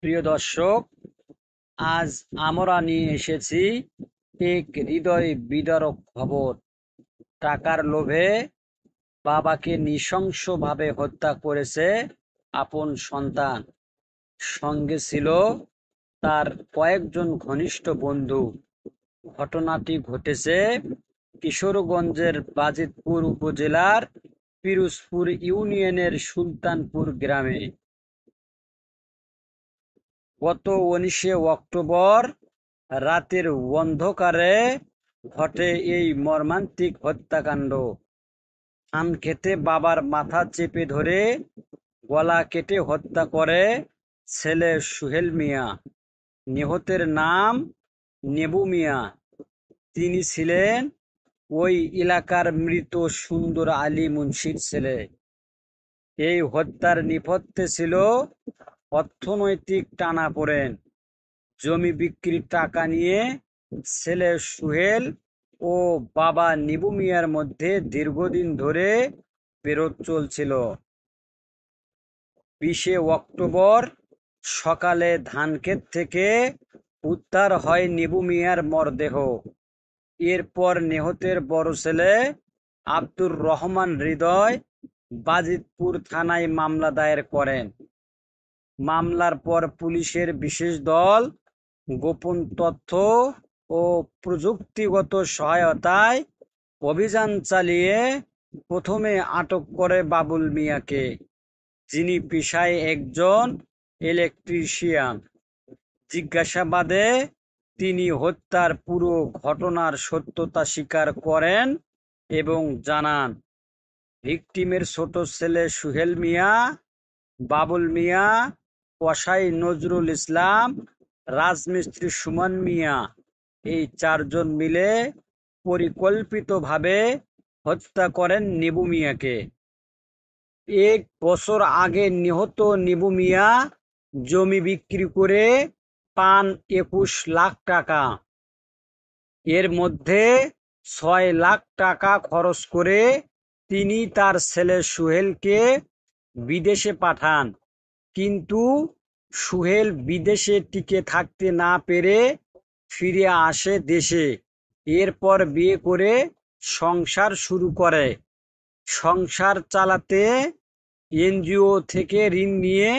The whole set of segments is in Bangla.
প্রিয় দর্শক, আজ আমরা নিয়ে এসেছি এক হৃদয় বিদারক খবর। টাকার লোভে বাবাকে নৃশংসভাবে হত্যা করেছে আপন সন্তান। সঙ্গে ছিল তার কয়েকজন ঘনিষ্ঠ বন্ধু। ঘটনাটি ঘটেছে কিশোরগঞ্জের বাজিতপুর উপজেলার পিরোজপুর ইউনিয়নের সুলতানপুর গ্রামে। গত 19শে অক্টোবর রাতের অন্ধকারে ঘটে এই মর্মান্তিক হত্যাকাণ্ড। ধান খেতে বাবার মাথা চেপে ধরে গলা কেটে হত্যা করে ছেলে সুহেল মিয়া। নিহতের নাম নেবু মিয়া। তিনি ছিলেন ওই এলাকার মৃত সুন্দর আলী মুন্সির ছেলে। এই হত্যার নেপথ্যে ছিল অর্থনৈতিক টানাপোড়েন। জমি বিক্রির টাকা নিয়ে ছেলে সুহেল ও বাবা নিবু মিয়ার মধ্যে দীর্ঘদিন ধরে বিরোধ চলছিল। 20শে অক্টোবর সকালে ধানক্ষেত থেকে উদ্ধার হয় নিবু মিয়ার মরদেহ। এরপর নিহতের বড় ছেলে আব্দুর রহমান হৃদয় বাজিতপুর থানায় মামলা দায়ের করেন। মামলার পর পুলিশের বিশেষ দল গোপন তথ্য ও প্রযুক্তিগত সহায়তায় অভিযান চালিয়ে প্রথমে আটক করে বাবুল মিয়াকে, যিনি পেশায় একজন ইলেকট্রিশিয়ান। জিজ্ঞাসাবাদে তিনি হত্যার পুরো ঘটনার সত্যতা স্বীকার করেন এবং জানান, ভিকটিমের ছোট ছেলে সুহেল মিয়া, বাবুল মিয়া, কসাই নজরুল ইসলাম, রাজমিস্ত্রি সুমন মিয়া, এই চারজন মিলে পরিকল্পিতভাবে হত্যা করেন নিবু মিয়াকে। 1 বছর আগে নিহত নিবু মিয়া জমি বিক্রি করে পান 21 লাখ টাকা। এর মধ্যে 6 লাখ টাকা খরচ করে তিনি তার ছেলে সুহেলকে বিদেশে পাঠান। কিন্তু সুহেল বিদেশে টিকে থাকতে না পেরে ফিরে আসে দেশে। এরপর বিয়ে করে সংসার শুরু করে। সংসার চালাতে এনজিও থেকে ঋণ নিয়ে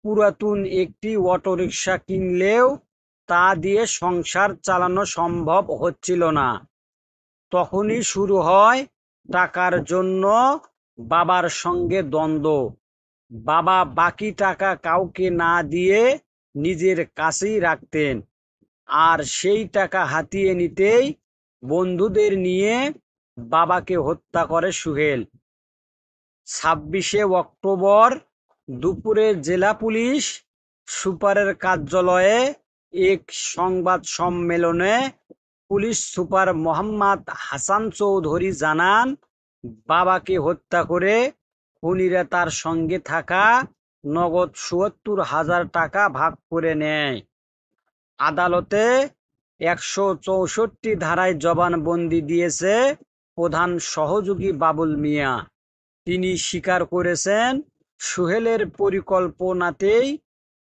পুরাতন একটি অটোরিকশা কিনলেও তা দিয়ে সংসার চালানো সম্ভব হচ্ছিল না। তখনই শুরু হয় টাকার জন্য বাবার সঙ্গে দ্বন্দ্ব। বাবা বাকি টাকা কাউকে না দিয়ে নিজের কাছেই রাখতেন, আর সেই টাকা হাতিয়ে নিতেই বন্ধুদের নিয়ে বাবাকে হত্যা করে সুহেল। 26শে অক্টোবর দুপুরে জেলা পুলিশ সুপারের কার্যালয়ে এক সংবাদ সম্মেলনে পুলিশ সুপার মোহাম্মদ হাসান চৌধুরী জানান, বাবাকে হত্যা করে খুনিরা তার সঙ্গে থাকা নগদ ৭৪,০০০ টাকা ভাগ করে নেয়। আদালতে ১৬৪ ধারায় জবানবন্দি দিয়েছে প্রধান সহযোগী বাবুল মিয়া। তিনি স্বীকার করেছেন, সুহেলের পরিকল্পনাতেই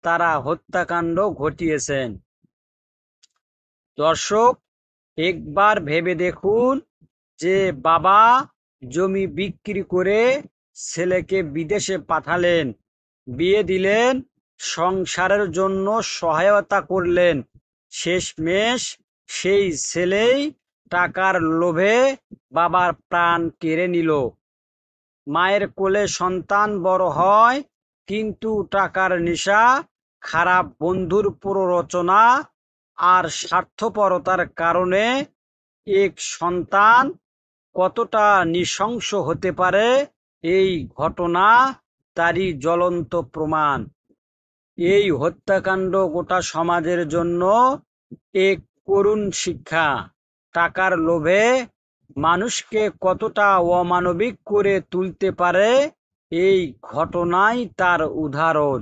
তারা হত্যাকাণ্ড ঘটিয়েছেন। দর্শক, একবার ভেবে দেখুন যে বাবা জমি বিক্রি করে ছেলেকে বিদেশে পাঠালেন, বিয়ে দিলেন, সংসারের জন্য সহায়তা করলেন, শেষমেশ সেই ছেলেই টাকার লোভে বাবার প্রাণ কেড়ে নিল। মায়ের কোলে সন্তান বড় হয়, কিন্তু টাকার নেশা, খারাপ বন্ধুর প্ররোচনা আর স্বার্থপরতার কারণে এক সন্তান কতটা নৃশংস হতে পারে, এই ঘটনা তারই জ্বলন্ত প্রমাণ। এই হত্যাকাণ্ড গোটা সমাজের জন্য এক করুণ শিক্ষা। টাকার লোভে মানুষকে কতটা অমানবিক করে তুলতে পারে, এই ঘটনাই তার উদাহরণ।